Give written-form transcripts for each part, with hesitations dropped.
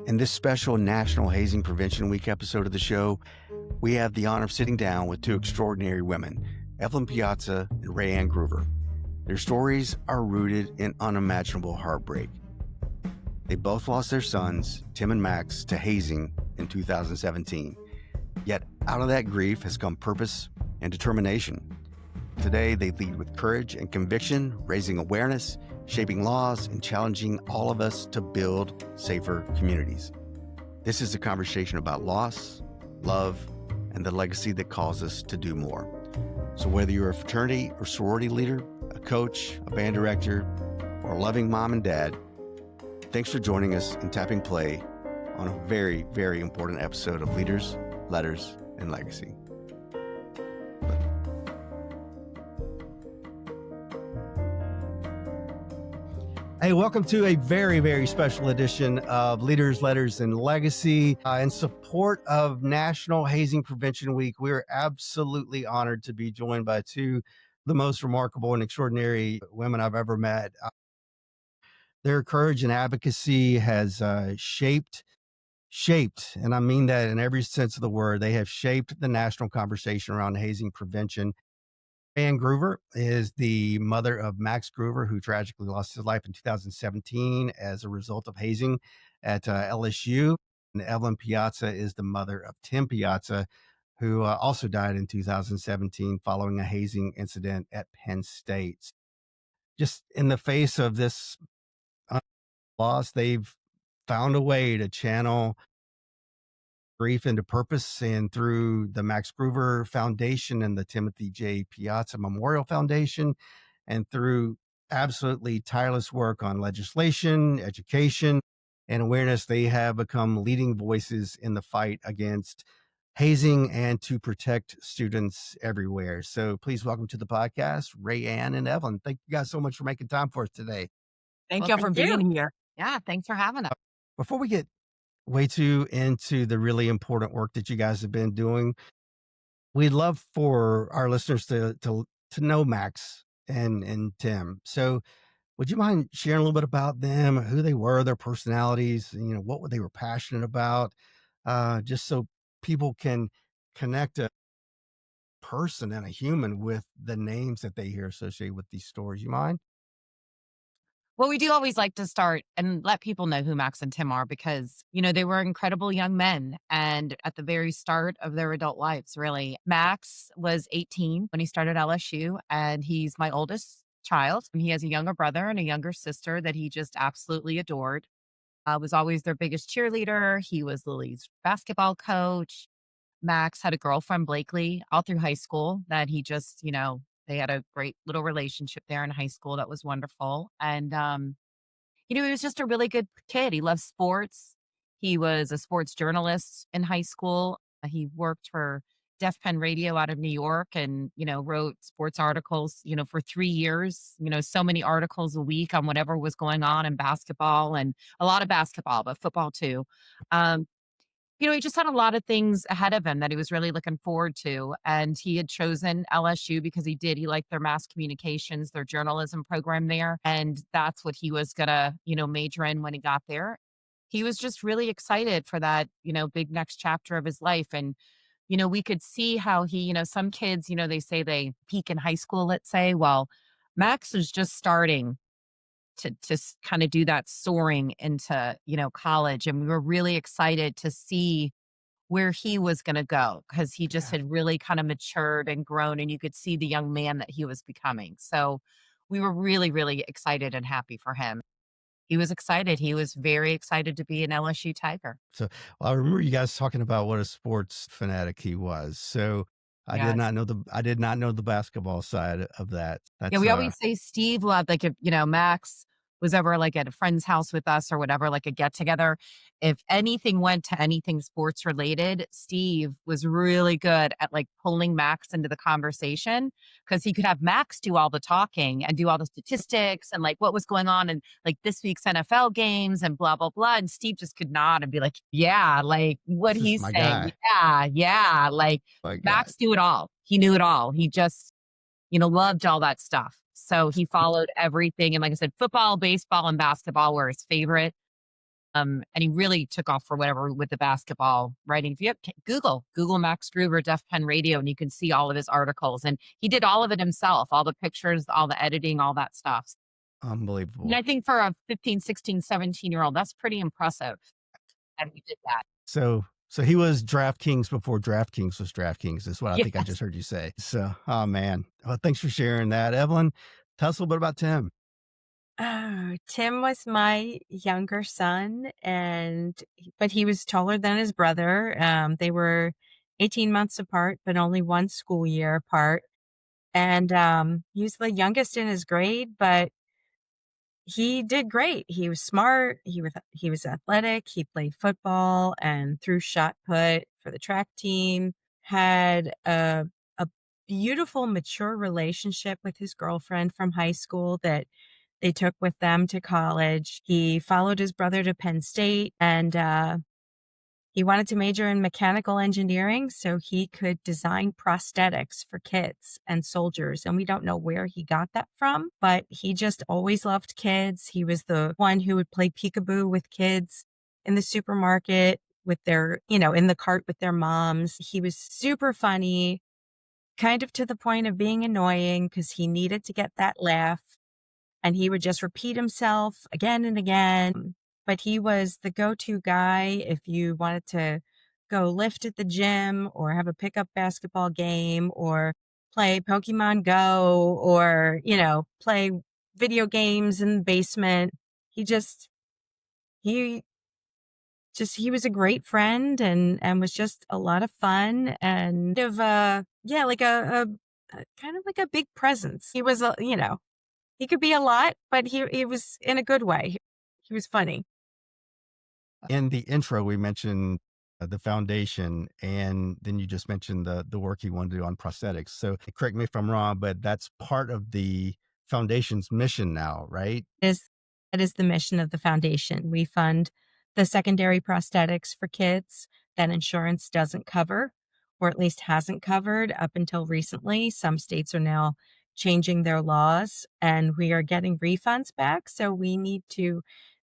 In this special National Hazing Prevention Week episode of the show, we have the honor of sitting down with two extraordinary women, Evelyn Piazza and Rayanne Gruver. Their stories are rooted in unimaginable heartbreak. They both lost their sons, Tim and Max, to hazing in 2017. Yet out of that grief has come purpose and determination. Today, they lead with courage and conviction, raising awareness, shaping laws, and challenging all of us to build safer communities. This is a conversation about loss, love, and the legacy that calls us to do more. So whether you're a fraternity or sorority leader, a coach, a band director, or a loving mom and dad, thanks for joining us and tapping play on a very, very important episode of Leaders, Letters, and Legacy. Hey, welcome to a very, very special edition of Leaders, Letters, and Legacy. In support of National Hazing Prevention Week, we are absolutely honored to be joined by two of the most remarkable and extraordinary women I've ever met. Their courage and advocacy has shaped, and I mean that in every sense of the word, they have shaped the national conversation around hazing prevention. Rayanne Gruver is the mother of Max Gruver, who tragically lost his life in 2017 as a result of hazing at LSU. And Evelyn Piazza is the mother of Tim Piazza, who also died in 2017 following a hazing incident at Penn State. Just in the face of this loss, they've found a way to channel grief into purpose, and through the Max Gruver Foundation and the Timothy J. Piazza Memorial Foundation, and through absolutely tireless work on legislation, education, and awareness, they have become leading voices in the fight against hazing and to protect students everywhere. So please welcome to the podcast, Rayanne and Evelyn. Thank you guys so much for making time for us today. Thank you for being here. Yeah, thanks for having us. Before we get way too into the really important work that you guys have been doing, we'd love for our listeners to know Max and Tim. So would you mind sharing a little bit about them, who they were, their personalities, what they were passionate about, just so people can connect a person and a human with the names that they hear associated with these stories? You mind? Well, we do always like to start and let people know who Max and Tim are because, they were incredible young men and at the very start of their adult lives, really. Max was 18 when he started LSU, and he's my oldest child. And he has a younger brother and a younger sister that he just absolutely adored. Was always their biggest cheerleader. He was Lily's basketball coach. Max had a girlfriend, Blakely, all through high school that he just, they had a great little relationship there in high school that was wonderful. And, he was just a really good kid. He loved sports. He was a sports journalist in high school. He worked for Def Pen Radio out of New York and, wrote sports articles, for 3 years, so many articles a week on whatever was going on in basketball, and a lot of basketball, but football too. Um, he just had a lot of things ahead of him that he was really looking forward to. And he had chosen LSU because he liked their mass communications, their journalism program there. And that's what he was going to, major in when he got there. He was just really excited for that, big next chapter of his life. And, we could see how he, some kids, they say they peak in high school, let's say. Well, Max was just starting to kind of do that soaring into, college. And we were really excited to see where he was going to go because he just had really kind of matured and grown, and you could see the young man that he was becoming. So we were really, really excited and happy for him. He was excited. He was very excited to be an LSU Tiger. So I remember you guys talking about what a sports fanatic he was. So I did Yes. not know the basketball side of that. Yeah, That's we always say Steve loved, like, if, Max was ever like at a friend's house with us or whatever, like a get together, if anything went to anything sports related, Steve was really good at like pulling Max into the conversation because he could have Max do all the talking and do all the statistics and like what was going on in like this week's NFL games and blah, blah, blah. And Steve just could nod and be like, yeah, like what this is he's my saying. guy. Yeah, yeah. Like My Max guy. knew it all. He knew it all. He just, loved all that stuff. So he followed everything. And like I said, football, baseball, and basketball were his favorite. And he really took off for whatever with the basketball writing. If you have Google Max Gruver Def Pen Radio, and you can see all of his articles. And he did all of it himself, all the pictures, all the editing, all that stuff. And Unbelievable. I think for a 15, 16, 17-year-old, that's pretty impressive that he did that. So he was DraftKings before DraftKings was DraftKings, is what I think I Yes. just heard you say. So, oh man. Well, thanks for sharing that. Evelyn, tell us a little bit about Tim. Oh, Tim was my younger son, but he was taller than his brother. They were 18 months apart, but only one school year apart. And he was the youngest in his grade, but he did great. He was smart. He was athletic. He played football and threw shot put for the track team. Had a beautiful, mature relationship with his girlfriend from high school that they took with them to college. He followed his brother to Penn State, and he wanted to major in mechanical engineering so he could design prosthetics for kids and soldiers. And we don't know where he got that from, but he just always loved kids. He was the one who would play peekaboo with kids in the supermarket with in the cart with their moms. He was super funny, kind of to the point of being annoying because he needed to get that laugh and he would just repeat himself again and again. But he was the go-to guy if you wanted to go lift at the gym or have a pickup basketball game or play Pokemon Go or, play video games in the basement. He just he he was a great friend and was just a lot of fun and yeah, like a kind of like a big presence. He was he could be a lot, but he was in a good way. He was funny. In the intro, we mentioned the foundation, and then you just mentioned the work you want to do on prosthetics. So correct me if I'm wrong, but that's part of the foundation's mission now, right? Is That is the mission of the foundation. We fund the secondary prosthetics for kids that insurance doesn't cover, or at least hasn't covered up until recently. Some states are now changing their laws and we are getting refunds back. So we need to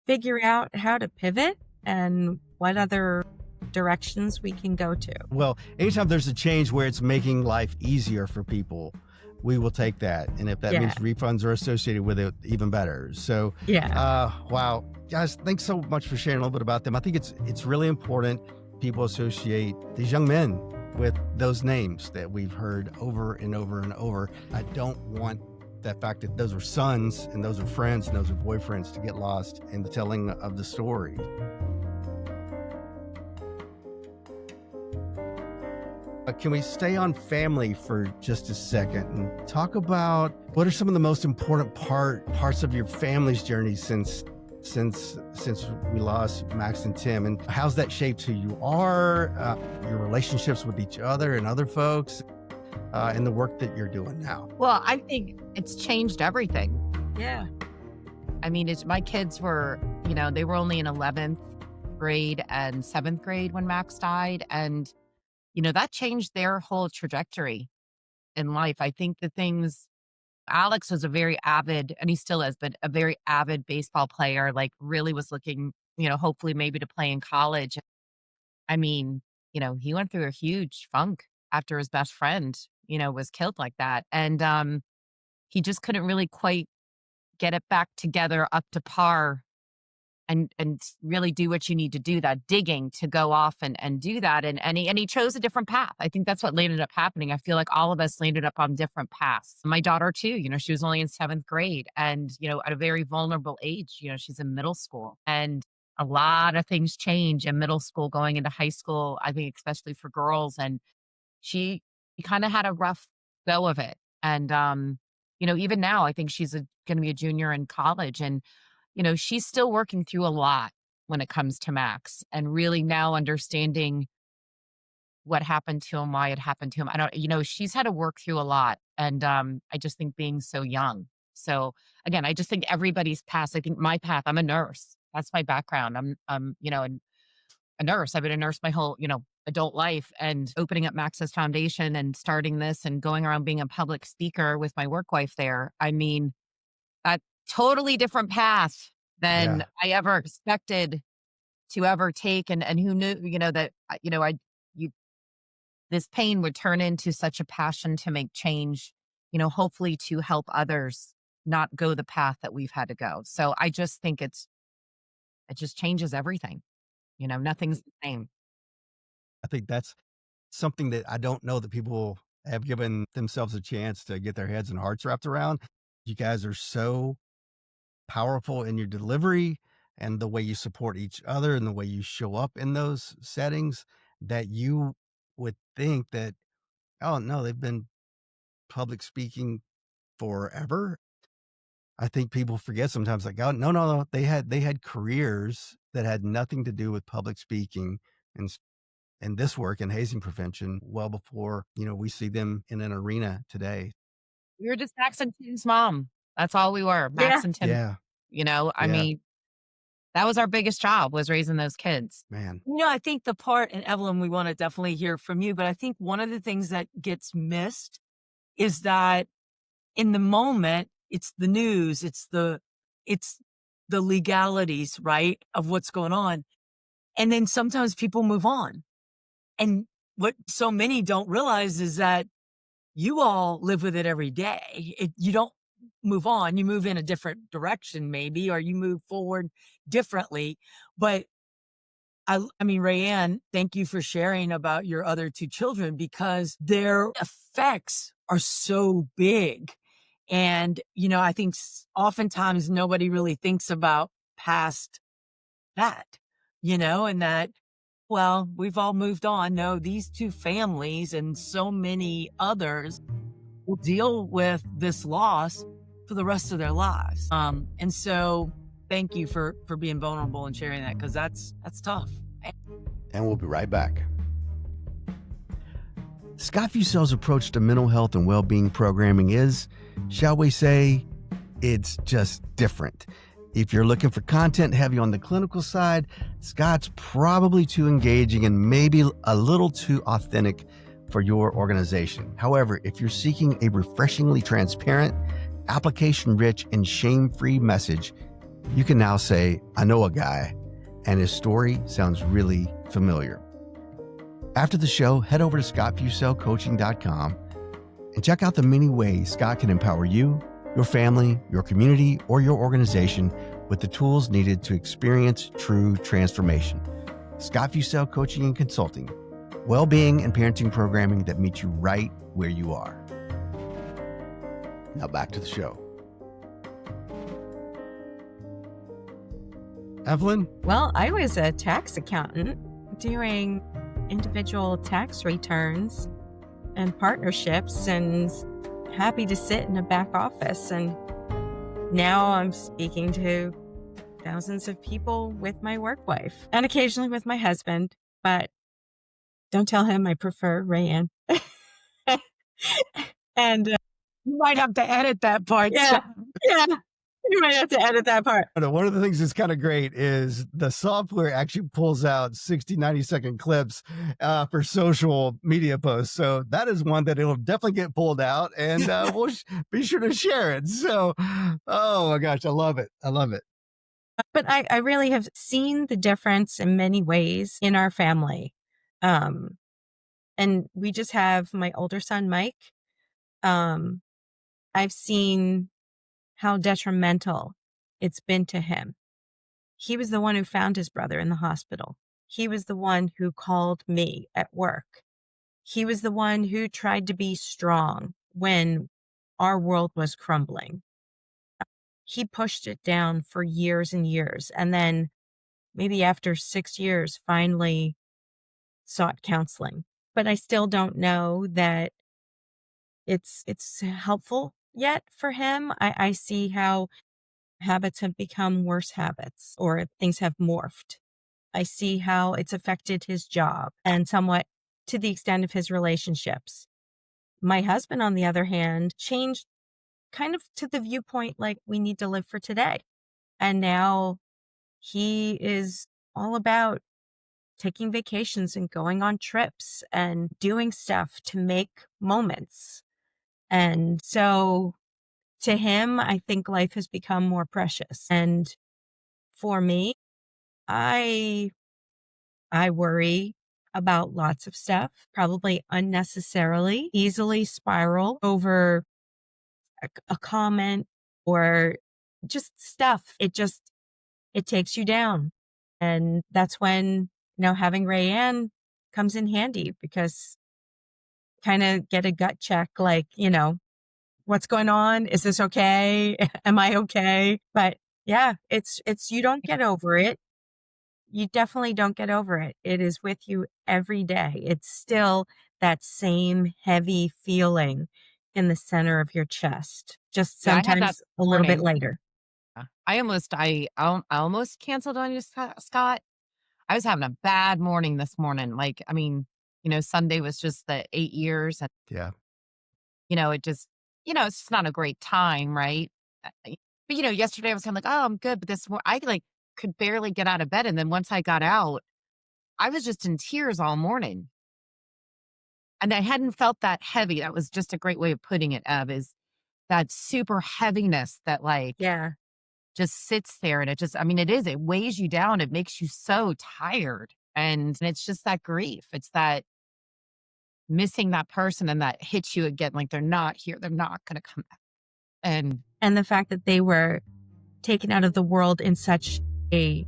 figure out how to pivot and what other directions we can go to. Well, anytime there's a change where it's making life easier for people, we will take that. And if that Yeah. means refunds are associated with it, even better. So, Yeah. wow, guys, thanks so much for sharing a little bit about them. I think it's really important people associate these young men with those names that we've heard over and over and over. I don't want that fact that those are sons and those are friends and those are boyfriends to get lost in the telling of the story. Can we stay on family for just a second and talk about what are some of the most important parts of your family's journey since we lost Max and Tim, and how's that shaped who you are, your relationships with each other and other folks, and the work that you're doing now? Well, I think it's changed everything. Yeah. I mean, my kids were, they were only in 11th grade and 7th grade when Max died. And, that changed their whole trajectory in life. I think Alex was a very avid, and he still is, but a very avid baseball player, like really was looking, hopefully maybe to play in college. I mean, he went through a huge funk after his best friend, was killed like that. And he just couldn't really quite get it back together up to par and really do what you need to do, that digging to go off and do that. And he chose a different path. I think that's what ended up happening. I feel like all of us landed up on different paths. My daughter too, she was only in 7th grade and, at a very vulnerable age, she's in middle school and a lot of things change in middle school going into high school, I think, especially for girls. And she kind of had a rough go of it. And, even now, I think she's going to be a junior in college. And, she's still working through a lot when it comes to Max and really now understanding what happened to him, why it happened to him. I don't, she's had to work through a lot. And I just think being so young. So again, I just think everybody's path, I think my path, I'm a nurse. That's my background. I'm, a nurse. I've been a nurse my whole, adult life, and opening up Max's foundation and starting this and going around being a public speaker with my work wife there. I mean, a totally different path than Yeah. I ever expected to ever take, and who knew, that, you this pain would turn into such a passion to make change, hopefully to help others not go the path that we've had to go. So I just think it just changes everything. Nothing's the same. I think that's something that I don't know that people have given themselves a chance to get their heads and hearts wrapped around. You guys are so powerful in your delivery and the way you support each other and the way you show up in those settings that you would think that, oh, no, they've been public speaking forever. I think people forget sometimes, like, oh, no, no, no. They had careers that had nothing to do with public speaking and this work in hazing prevention well before, we see them in an arena today. We were just Max and Tim's mom. That's all we were, Yeah. Max and Tim. Yeah. I Yeah. mean, that was our biggest job, was raising those kids. Man. I think the part, and Evelyn, we want to definitely hear from you, but I think one of the things that gets missed is that in the moment, it's the news, it's the legalities, right, of what's going on. And then sometimes people move on. And what so many don't realize is that you all live with it every day. You don't move on, you move in a different direction maybe, or you move forward differently. But I mean, Rayanne, thank you for sharing about your other two children, because their effects are so big. And, I think oftentimes nobody really thinks about past that, and that, well, we've all moved on. No, these two families and so many others will deal with this loss for the rest of their lives. And so thank you for being vulnerable and sharing that, because that's tough. And we'll be right back. Scott Fusel's approach to mental health and well-being programming is, shall we say, it's just different. If you're looking for content heavy on the clinical side, Scott's probably too engaging and maybe a little too authentic for your organization. However, if you're seeking a refreshingly transparent, application-rich, and shame-free message, you can now say, I know a guy, and his story sounds really familiar. After the show, head over to scottfuselcoaching.com and check out the many ways Scott can empower you, your family, your community, or your organization with the tools needed to experience true transformation. Scott Fusel Coaching and Consulting, well-being and parenting programming that meets you right where you are. Now back to the show. Evelyn? Well, I was a tax accountant doing individual tax returns and partnerships, and happy to sit in a back office. And now I'm speaking to thousands of people with my work wife and occasionally with my husband, but don't tell him I prefer Rayanne. And You might have to edit that part. yeah, you might have to edit that part. One of the things that's kind of great is the software actually pulls out 60, 90-second clips for social media posts. So that is one that it'll definitely get pulled out, and we'll be sure to share it. So, oh my gosh, I love it. I love it. But I really have seen the difference in many ways in our family. And we just have my older son, Mike. I've seen how detrimental it's been to him. He was the one who found his brother in the hospital. He was the one who called me at work. He was the one who tried to be strong when our world was crumbling. He pushed it down for years and years. And then maybe after 6 years, finally sought counseling. But I still don't know that it's helpful yet for him. I see how habits have become worse habits, or things have morphed. I see how it's affected his job and somewhat to the extent of his relationships. My husband, on the other hand, changed kind of to the viewpoint like we need to live for today. And now he is all about taking vacations and going on trips and doing stuff to make moments. And so to him, I think life has become more precious. And for me, I I worry about lots of stuff, probably unnecessarily, easily spiral over a comment or just stuff. It takes you down. And that's when, having Rayanne comes in handy, because kind of get a gut check, like, what's going on? Is this okay? Am I okay? But yeah, it's, you don't get over it. You definitely don't get over it. It is with you every day. It's still that same heavy feeling in the center of your chest, just Yeah, I had that sometimes a little bit morning. later. I almost canceled on you, Scott. I was having a bad morning this morning. Like, I mean, Sunday was just the 8 years, and Yeah. it just, it's just not a great time, right? But yesterday I was kind of like, oh, I'm good, but I like could barely get out of bed, and then once I got out, I was just in tears all morning, and I hadn't felt that heavy. That was just a great way of putting it. Is that super heaviness that like Yeah. just sits there, and it weighs you down. It makes you so tired. And it's just that grief. It's that missing that person, and that hits you again. Like, they're not here. They're not going to come back. And And the fact that they were taken out of the world in such a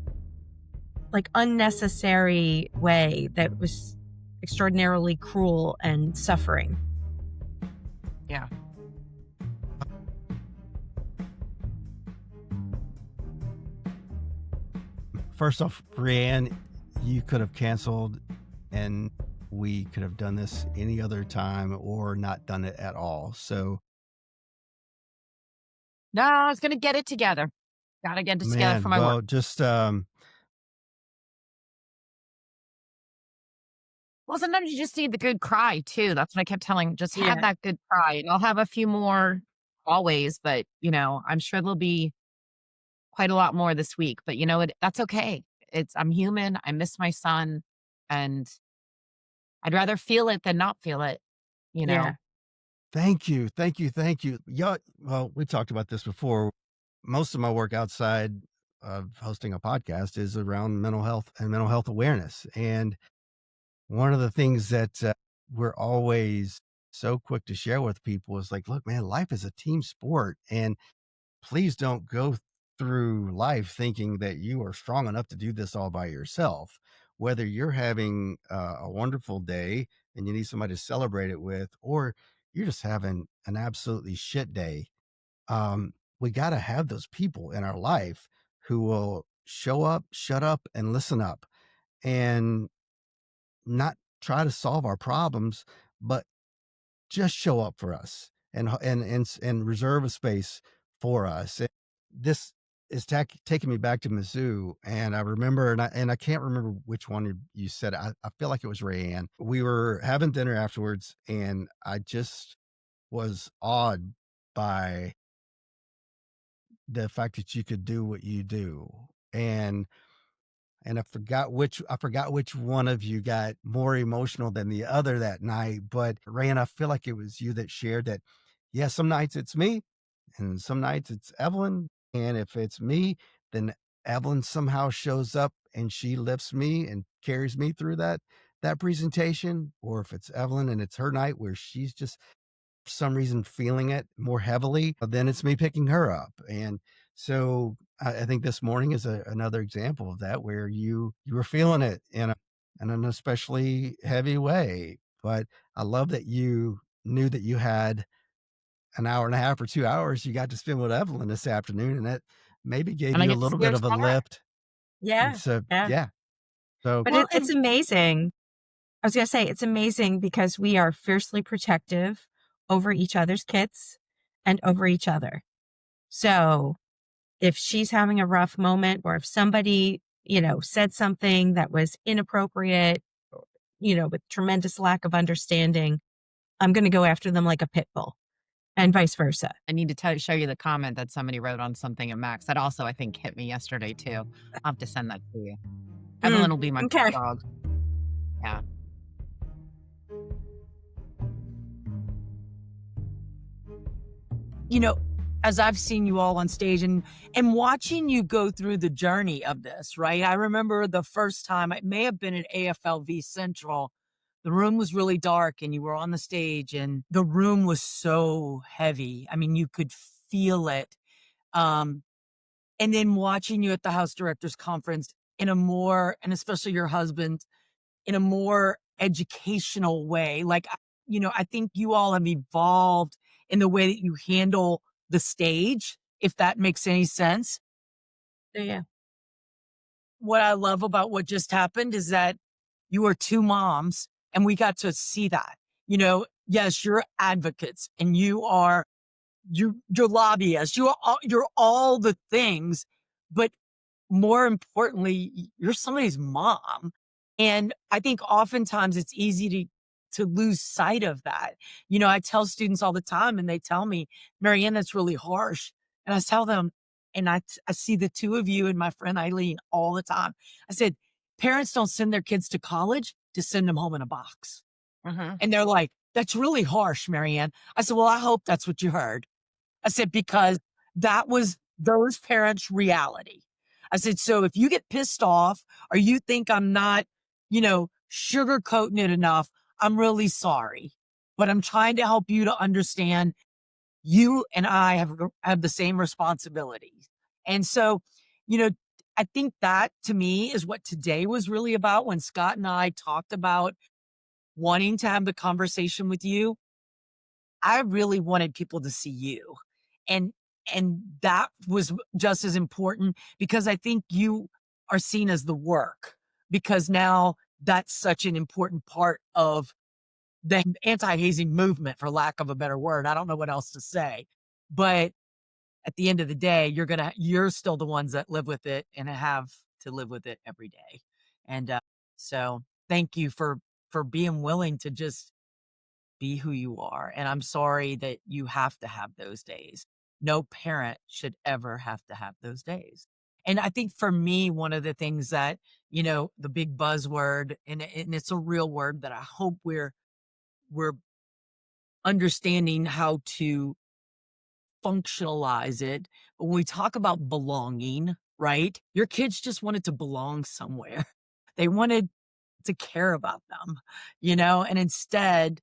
unnecessary way that was extraordinarily cruel and suffering. yeah, First off, Brianne, you could have canceled and we could have done this any other time or not done it at all. So, no, I was going to get it together. Got to get it together for man, my work. well, just Well, sometimes you just need the good cry too. That's what I kept telling. Just have Yeah. that good cry, and I'll have a few more always. But I'm sure there'll be quite a lot more this week. But that's okay. I'm human. I miss my son, and I'd rather feel it than not feel it. You Yeah. know. thank you. Thank you. Thank you. Yeah. Well, we talked about this before. Most of my work outside of hosting a podcast is around mental health and mental health awareness. And one of the things that we're always so quick to share with people is like, look, man, life is a team sport. And please don't go through life thinking that you are strong enough to do this all by yourself. Whether you're having a wonderful day and you need somebody to celebrate it with, or you're just having an absolutely shit day, we got to have those people in our life who will show up, shut up, and listen up, and not try to solve our problems, but just show up for us and reserve a space for us. This is taking me back to Mizzou, and I remember, and I can't remember which one you said. I feel like it was Rayanne. We were having dinner afterwards, and I just was awed by the fact that you could do what you do, and I forgot which one of you got more emotional than the other that night. But Rayanne, I feel like it was you that shared that. Yeah, some nights it's me, and some nights it's Evelyn. And if it's me, then Evelyn somehow shows up and she lifts me and carries me through that presentation. Or if it's Evelyn and it's her night where she's just for some reason feeling it more heavily, then it's me picking her up. And so I think this morning is another example of that, where you were feeling it in an especially heavy way. But I love that you knew that you had an hour and a half or 2 hours you got to spend with Evelyn this afternoon, and that maybe gave And I you a get to little see her bit of a tomorrow. lift. And Yeah. so, Yeah. yeah. So, But Well, it's and amazing. I was going to say, it's amazing because we are fiercely protective over each other's kids and over each other. So if she's having a rough moment, or if somebody, said something that was inappropriate, with tremendous lack of understanding, I'm going to go after them like a pit bull, and vice versa. I need to show you the comment that somebody wrote on something at Max that also, I think, hit me yesterday too. I'll have to send that to you. Evelyn will be my Okay. dog. Yeah. you know, as I've seen you all on stage and watching you go through the journey of this, right? I remember the first time, it may have been at AFLV Central. The room was really dark and you were on the stage and the room was so heavy. I mean, you could feel it. And then watching you at the House Directors Conference in a more, and especially your husband, in a more educational way. Like, I think you all have evolved in the way that you handle the stage, if that makes any sense. Yeah. What I love about what just happened is that you are two moms and we got to see that. Yes, you're advocates and you're lobbyists, you're all the things, but more importantly, you're somebody's mom. And I think oftentimes it's easy to lose sight of that. I tell students all the time and they tell me, Marianne, that's really harsh. And I tell them, and I see the two of you and my friend Eileen all the time. I said, parents don't send their kids to college to send them home in a box. Mhm. And they're like, that's really harsh, Marianne. I said, well, I hope that's what you heard. I said, because that was those parents' reality. I said, so if you get pissed off or you think I'm not, sugarcoating it enough, I'm really sorry. But I'm trying to help you to understand you and I have the same responsibilities. And so, I think that to me is what today was really about when Scott and I talked about wanting to have the conversation with you. I really wanted people to see you. And that was just as important because I think you are seen as the work because now that's such an important part of the anti-hazing movement, for lack of a better word. I don't know what else to say, but at the end of the day, you're still the ones that live with it and have to live with it every day. And so thank you for being willing to just be who you are. And I'm sorry that you have to have those days. No parent should ever have to have those days. And I think for me, one of the things that, the big buzzword, and it's a real word that I hope we're understanding how to functionalize it. But when we talk about belonging, right? Your kids just wanted to belong somewhere. They wanted to care about them, and instead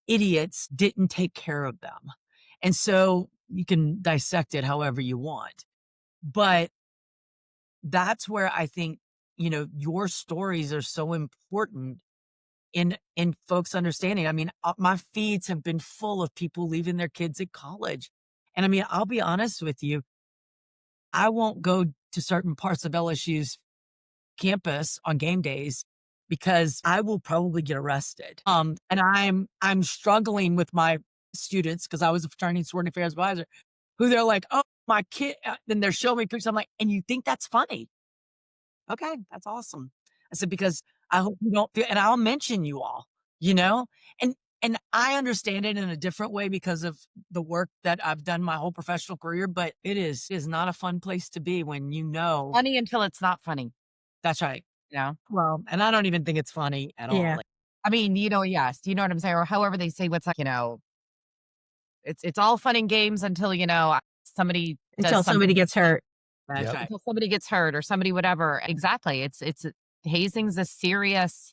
idiots didn't take care of them. And so you can dissect it however you want. But that's where I think, your stories are so important in folks understanding. I mean, my feeds have been full of people leaving their kids at college. And I mean, I'll be honest with you, I won't go to certain parts of LSU's campus on game days because I will probably get arrested. And I'm struggling with my students because I was a fraternity and sorority affairs advisor, who they're like, "Oh, my kid," then they're showing me pictures. I'm like, "And you think that's funny? Okay, that's awesome." I said, "Because I hope you don't feel," and I'll mention you all, you know, and I understand it in a different way because of the work that I've done my whole professional career. But it is not a fun place to be when Funny until it's not funny, that's right. you know? Well, and I don't even think it's funny at all. Yeah. Like, I mean, yes, you know what I'm saying? Or however they say what's like, it's all fun and games until, somebody does Until somebody something, gets hurt. that's Yep. right. until somebody gets hurt or somebody whatever. Exactly. Hazing's a serious,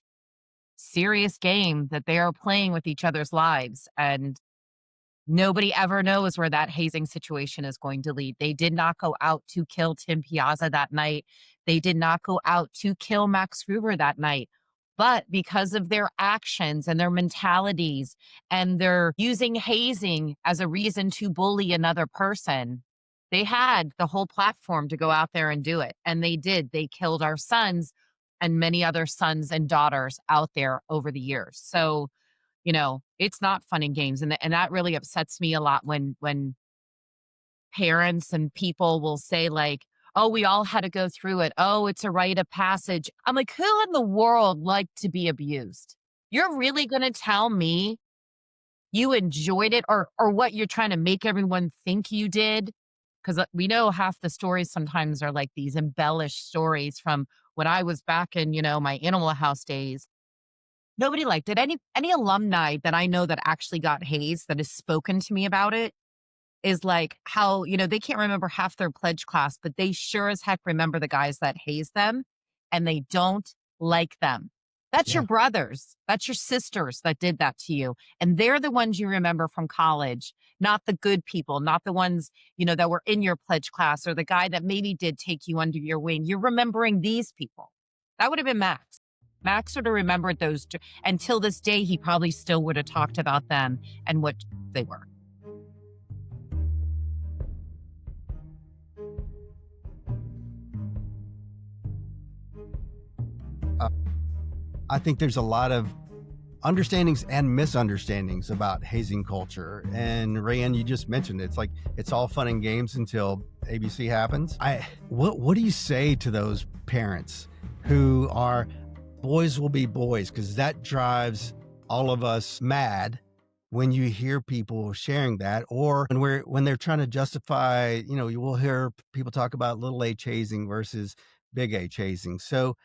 serious game that they are playing with each other's lives. And nobody ever knows where that hazing situation is going to lead. They did not go out to kill Tim Piazza that night. They did not go out to kill Max Gruver that night. But because of their actions and their mentalities, and they're using hazing as a reason to bully another person, they had the whole platform to go out there and do it. And they did. They killed our sons and many other sons and daughters out there over the years. So, it's not fun and games. And that really upsets me a lot when parents and people will say like, oh, we all had to go through it. Oh, it's a rite of passage. I'm like, who in the world liked to be abused? You're really going to tell me you enjoyed it or what you're trying to make everyone think you did? Because we know half the stories sometimes are like these embellished stories from when I was back in, my Animal House days. Nobody liked it. Any alumni that I know that actually got hazed that has spoken to me about it, is like how, they can't remember half their pledge class, but they sure as heck remember the guys that haze them and they don't like them. That's your Yeah. brothers. That's your sisters that did that to you. And they're the ones you remember from college, not the good people, not the ones, that were in your pledge class or the guy that maybe did take you under your wing. You're remembering these people. That would have been Max. Max would have remembered those. Until this day, he probably still would have talked about them and what they were. I think there's a lot of understandings and misunderstandings about hazing culture. And Rayanne, you just mentioned it. It's like it's all fun and games until ABC happens. What do you say to those parents who are boys will be boys? Because that drives all of us mad when you hear people sharing that, or when they're trying to justify, you will hear people talk about little H hazing versus big H hazing. So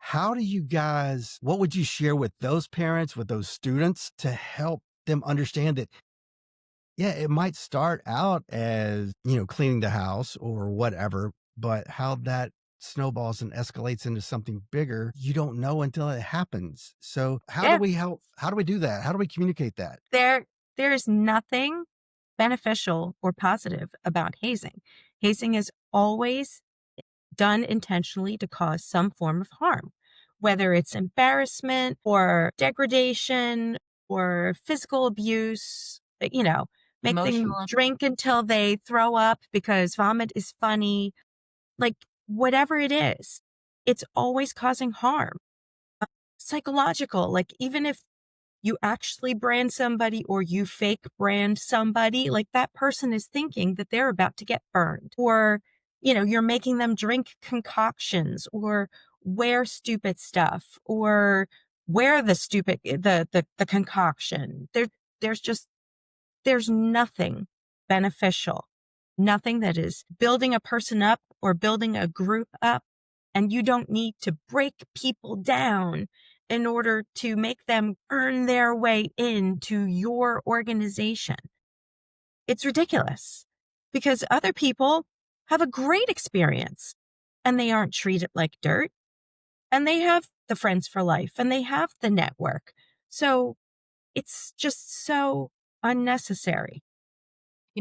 how do you guys, what would you share with those parents, with those students to help them understand that, yeah, it might start out as, cleaning the house or whatever, but how that snowballs and escalates into something bigger, you don't know until it happens. So how Yeah. do we help? How do we do that? How do we communicate that? There is nothing beneficial or positive about hazing. Hazing is always done intentionally to cause some form of harm, whether it's embarrassment or degradation or physical abuse, make them Emotional. drink until they throw up because vomit is funny. Like, whatever it is, it's always causing harm. Psychological, like, even if you actually brand somebody or you fake brand somebody, like, that person is thinking that they're about to get burned, or, you're making them drink concoctions or wear stupid stuff or wear the concoction. There's nothing beneficial, nothing that is building a person up or building a group up. And you don't need to break people down in order to make them earn their way into your organization. It's ridiculous because other people have a great experience and they aren't treated like dirt and they have the friends for life and they have the network. So it's just so unnecessary.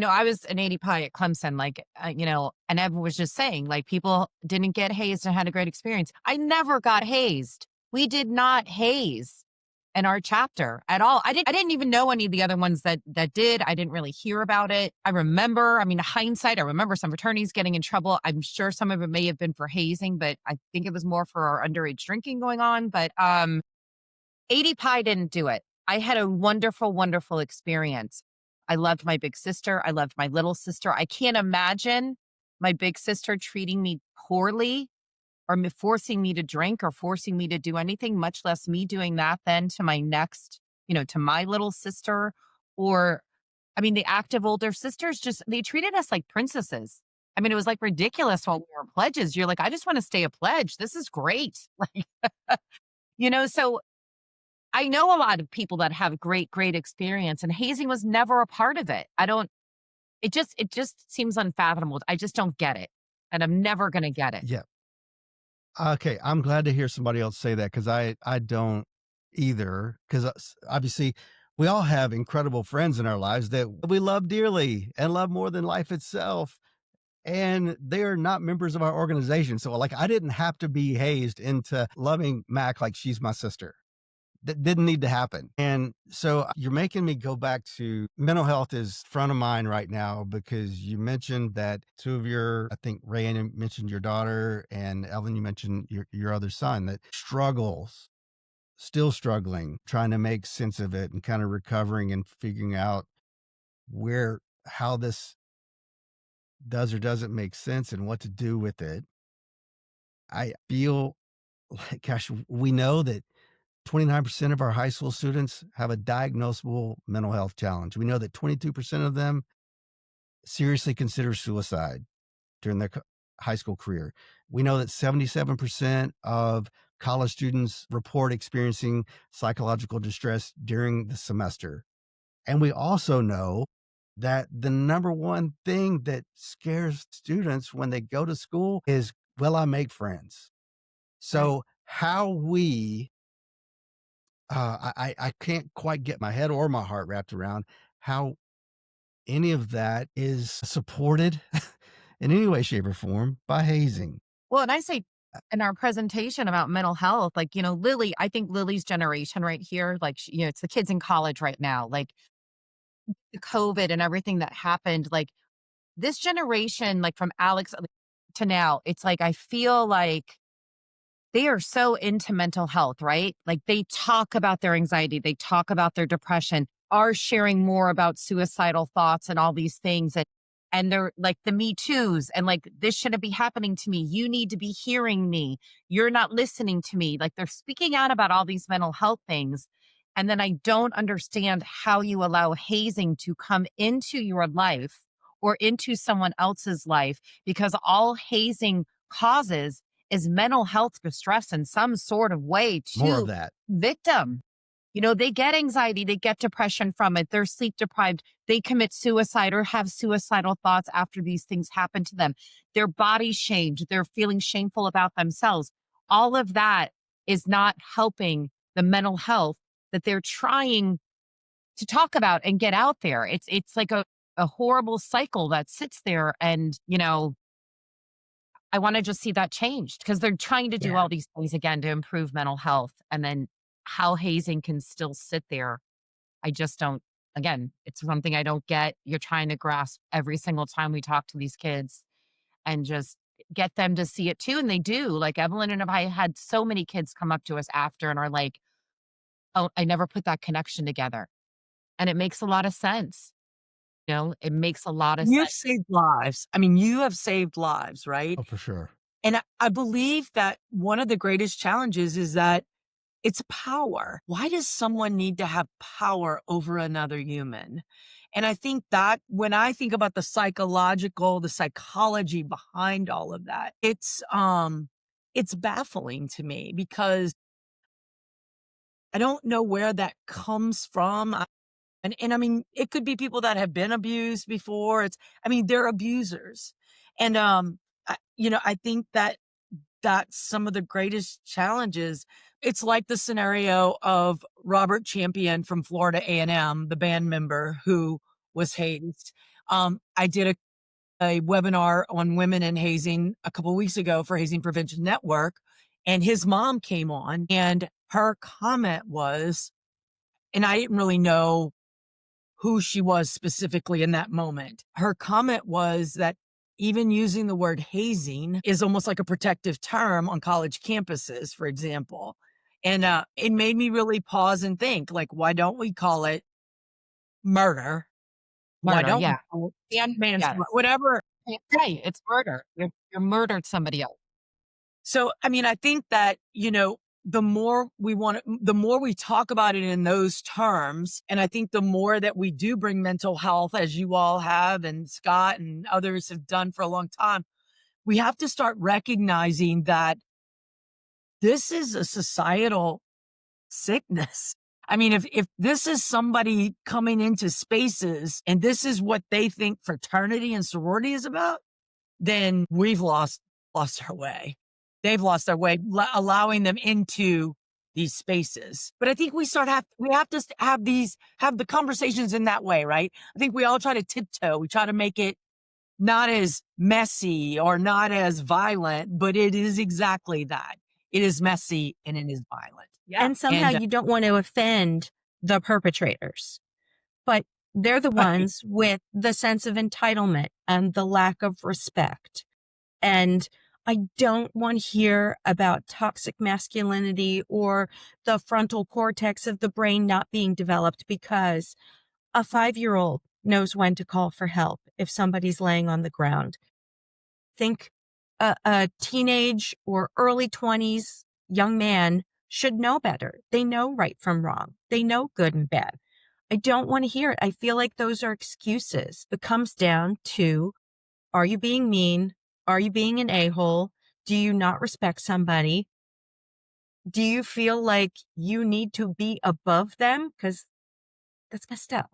I was an 80 pie at Clemson, and Ev was just saying, like, people didn't get hazed and had a great experience. I never got hazed. We did not haze in our chapter at all. I didn't even know any of the other ones that did. I didn't really hear about it. Hindsight, I remember some fraternities getting in trouble. I'm sure some of it may have been for hazing, but I think it was more for our underage drinking going on. But 80 pie didn't do it. I had a wonderful, wonderful experience. I loved my big sister. I loved my little sister. I can't imagine my big sister treating me poorly or forcing me to drink or forcing me to do anything, much less me doing that then to my next, to my little sister. Or, the active older sisters, they treated us like princesses. It was like ridiculous while we were pledges. You're like, I just want to stay a pledge. This is great. So I know a lot of people that have great, great experience, and hazing was never a part of it. It just seems unfathomable. I just don't get it. And I'm never going to get it. Yeah. Okay. I'm glad to hear somebody else say that because I don't either. Because obviously we all have incredible friends in our lives that we love dearly and love more than life itself. And they are not members of our organization. So like, I didn't have to be hazed into loving Mac like she's my sister. That didn't need to happen. And so you're making me go back to mental health is front of mind right now because you mentioned that two of I think Rayanne mentioned your daughter and Evelyn, you mentioned your other son that struggles, still struggling, trying to make sense of it and kind of recovering and figuring out how this does or doesn't make sense and what to do with it. I feel like, gosh, we know that 29% of our high school students have a diagnosable mental health challenge. We know that 22% of them seriously consider suicide during their high school career. We know that 77% of college students report experiencing psychological distress during the semester. And we also know that the number one thing that scares students when they go to school is, will I make friends? Right. So how we, I can't quite get my head or my heart wrapped around how any of that is supported in any way, shape, or form by hazing. Well, and I say in our presentation about mental health, like, Lily, I think Lily's generation right here, like, it's the kids in college right now, like the COVID and everything that happened, like this generation, like from Alex to now, it's like, I feel like they are so into mental health, right? Like they talk about their anxiety, they talk about their depression, are sharing more about suicidal thoughts and all these things. And they're like the Me Too's and like, this shouldn't be happening to me. You need to be hearing me. You're not listening to me. Like they're speaking out about all these mental health things. And then I don't understand how you allow hazing to come into your life or into someone else's life, because all hazing causes is mental health distress in some sort of way More of to that. victim. They get anxiety, they get depression from it, they're sleep deprived, they commit suicide or have suicidal thoughts after these things happen to them. Their body shamed, they're feeling shameful about themselves. All of that is not helping the mental health that they're trying to talk about and get out there. It's like a horrible cycle that sits there. And, I want to just see that changed because they're trying to do Yeah. all these things again to improve mental health. And then how hazing can still sit there. I just don't, again, it's something I don't get. You're trying to grasp every single time we talk to these kids and just get them to see it too. And they do. Like Evelyn and I had so many kids come up to us after and are like, oh, I never put that connection together. And it makes a lot of sense. It makes a lot of You've sense. saved lives. I mean, you have saved lives, right? Oh, for sure. And I believe that one of the greatest challenges is that it's power. Why does someone need to have power over another human? And I think that when I think about the psychology behind all of that, it's baffling to me because I don't know where that comes from. And I mean, it could be people that have been abused before. They're abusers. And, I think that that's some of the greatest challenges. It's like the scenario of Robert Champion from Florida A&M, the band member who was hazed. I did a webinar on women and hazing a couple weeks ago for Hazing Prevention Network, and his mom came on, and her comment was, and I didn't really know who she was specifically in that moment. Her comment was that even using the word hazing is almost like a protective term on college campuses, for example. And it made me really pause and think, like, why don't we call it murder? Why Murder, don't we yeah. call it And manslaughter? yes. Whatever. Right. It's murder. You're murdered somebody else. So, I think that, the more we talk about it in those terms, and I think the more that we do bring mental health, as you all have, and Scott and others have done for a long time, we have to start recognizing that this is a societal sickness. I mean, if this is somebody coming into spaces and this is what they think fraternity and sorority is about, then we've lost our way. They've lost their way, allowing them into these spaces. But I think we have to have the conversations in that way, right? I think we all try to tiptoe. We try to make it not as messy or not as violent, but it is exactly that. It is messy and it is violent. Yeah. And somehow you don't want to offend the perpetrators, but they're the ones with the sense of entitlement and the lack of respect. And I don't want to hear about toxic masculinity or the frontal cortex of the brain not being developed, because a 5-year-old knows when to call for help if somebody's laying on the ground. Think a teenage or early 20s young man should know better. They know right from wrong. They know good and bad. I don't want to hear it. I feel like those are excuses. It comes down to, are you being mean? Are you being an a-hole? Do you not respect somebody? Do you feel like you need to be above them? Because that's messed up.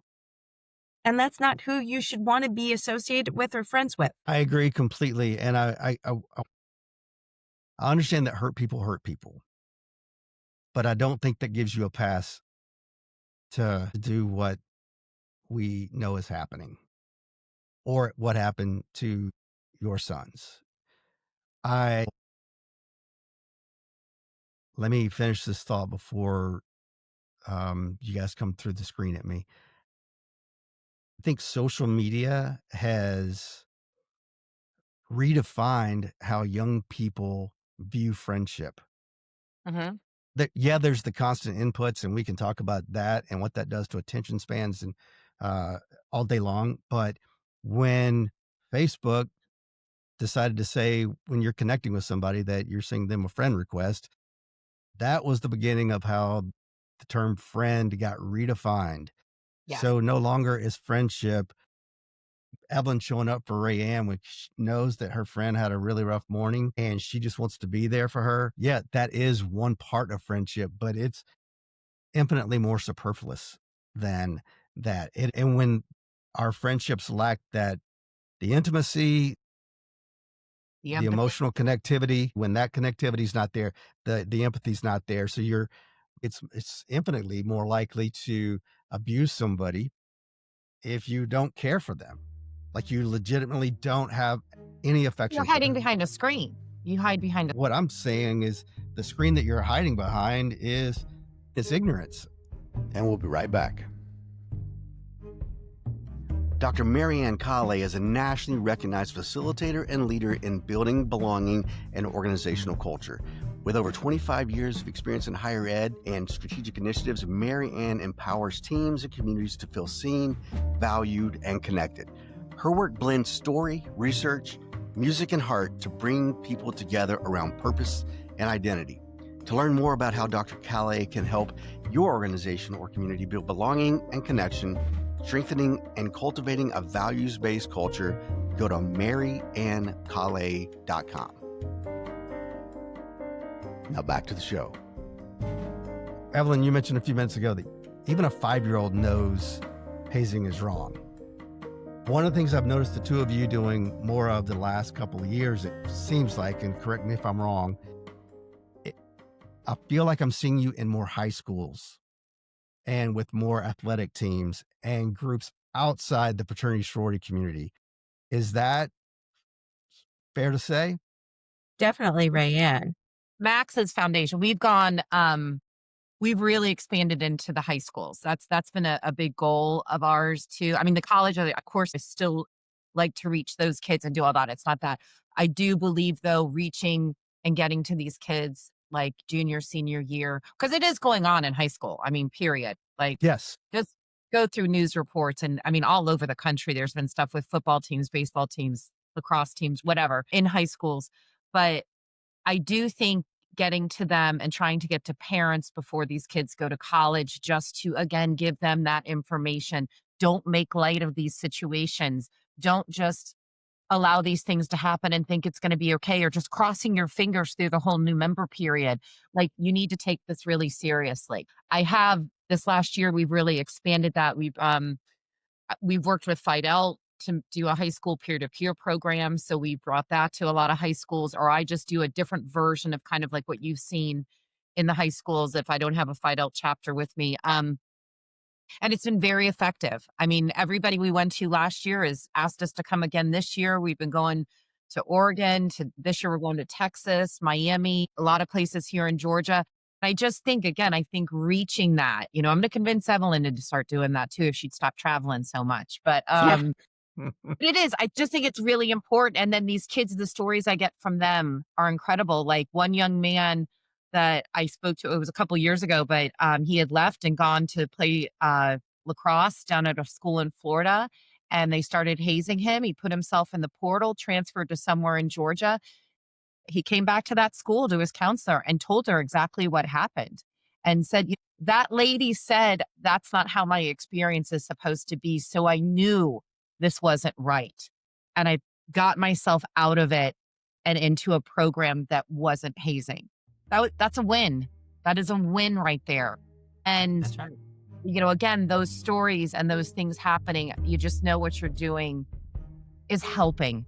And that's not who you should want to be associated with or friends with. I agree completely. And I understand that hurt people, but I don't think that gives you a pass to do what we know is happening or what happened to your sons. Let me finish this thought before you guys come through the screen at me. I think social media has redefined how young people view friendship. Mhm. There's the constant inputs, and we can talk about that and what that does to attention spans and all day long. But when Facebook decided to say when you're connecting with somebody that you're sending them a friend request, that was the beginning of how the term friend got redefined. Yes. So no longer is friendship Evelyn showing up for Rayanne when she knows that her friend had a really rough morning and she just wants to be there for her. Yeah, that is one part of friendship, but it's infinitely more superfluous than that. And when our friendships lack the intimacy, The the empathy. emotional connectivity, when that connectivity is not there, the empathy's not there. So it's infinitely more likely to abuse somebody if you don't care for them. Like you legitimately don't have any affection You're for hiding them. behind a screen. You hide behind a What I'm saying is the screen that you're hiding behind is ignorance. And we'll be right back. Dr. Marianne Kale is a nationally recognized facilitator and leader in building belonging and organizational culture. With over 25 years of experience in higher ed and strategic initiatives, Marianne empowers teams and communities to feel seen, valued, and connected. Her work blends story, research, music, and heart to bring people together around purpose and identity. To learn more about how Dr. Kale can help your organization or community build belonging and connection, strengthening and cultivating a values-based culture, go to maryannkale.com. Now back to the show. Evelyn, you mentioned a few minutes ago that even a 5-year-old knows hazing is wrong. One of the things I've noticed the two of you doing more of the last couple of years, it seems like, and correct me if I'm wrong, I feel like I'm seeing you in more high schools and with more athletic teams and groups outside the fraternity sorority community. Is that fair to say? Definitely Rayanne. Max's foundation. We've really expanded into the high schools. That's been a big goal of ours too. I mean, the college, of course, I still like to reach those kids and do all that. It's not that. I do believe though, reaching and getting to these kids like junior, senior year, because it is going on in high school. I mean, period. Like Yes. just go through news reports and I mean, all over the country, there's been stuff with football teams, baseball teams, lacrosse teams, whatever in high schools. But I do think getting to them and trying to get to parents before these kids go to college, just to, again, give them that information. Don't make light of these situations. Don't just allow these things to happen and think it's going to be okay, or just crossing your fingers through the whole new member period. Like, you need to take this really seriously. This last year, we've really expanded that. We've worked with Fidel to do a high school peer-to-peer program. So we brought that to a lot of high schools, or I just do a different version of kind of like what you've seen in the high schools if I don't have a Fidel chapter with me. And it's been very effective. I mean, everybody we went to last year has asked us to come again this year. We've been going to Oregon, to this year we're going to Texas, Miami, a lot of places here in Georgia. I just think, again, I think reaching that, I'm going to convince Evelyn to start doing that too, if she'd stop traveling so much. But it is. I just think it's really important. And then these kids, the stories I get from them are incredible. Like one young man that I spoke to, it was a couple years ago, but he had left and gone to play lacrosse down at a school in Florida, and they started hazing him. He put himself in the portal, transferred to somewhere in Georgia. He came back to that school, to his counselor, and told her exactly what happened and said, that lady said, that's not how my experience is supposed to be. So I knew this wasn't right. And I got myself out of it and into a program that wasn't hazing. That's a win. That is a win right there. And That's right. again, those stories and those things happening, you just know what you're doing is helping.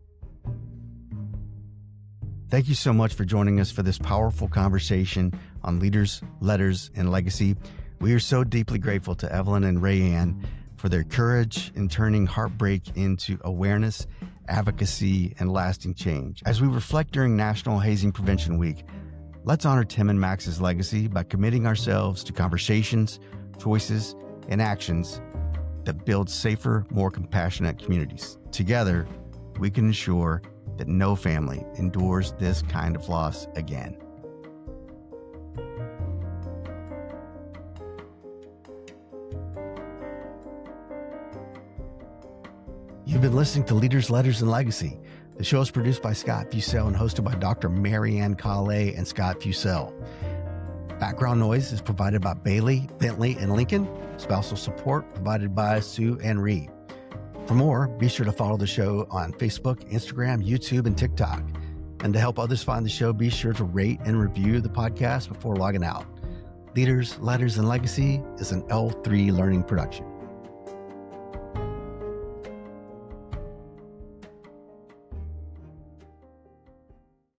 Thank you so much for joining us for this powerful conversation on leaders, letters, and legacy. We are so deeply grateful to Evelyn and Rayanne for their courage in turning heartbreak into awareness, advocacy, and lasting change. As we reflect during National Hazing Prevention Week, let's honor Tim and Max's legacy by committing ourselves to conversations, choices, and actions that build safer, more compassionate communities. Together, we can ensure that no family endures this kind of loss again. You've been listening to Leaders, Letters, and Legacy. The show is produced by Scott Fussell and hosted by Dr. Marianne Calais and Scott Fussell. Background noise is provided by Bailey, Bentley, and Lincoln. Spousal support provided by Sue and Reed. For more, be sure to follow the show on Facebook, Instagram, YouTube, and TikTok. And to help others find the show, be sure to rate and review the podcast before logging out. Leaders, Letters, and Legacy is an L3 Learning production.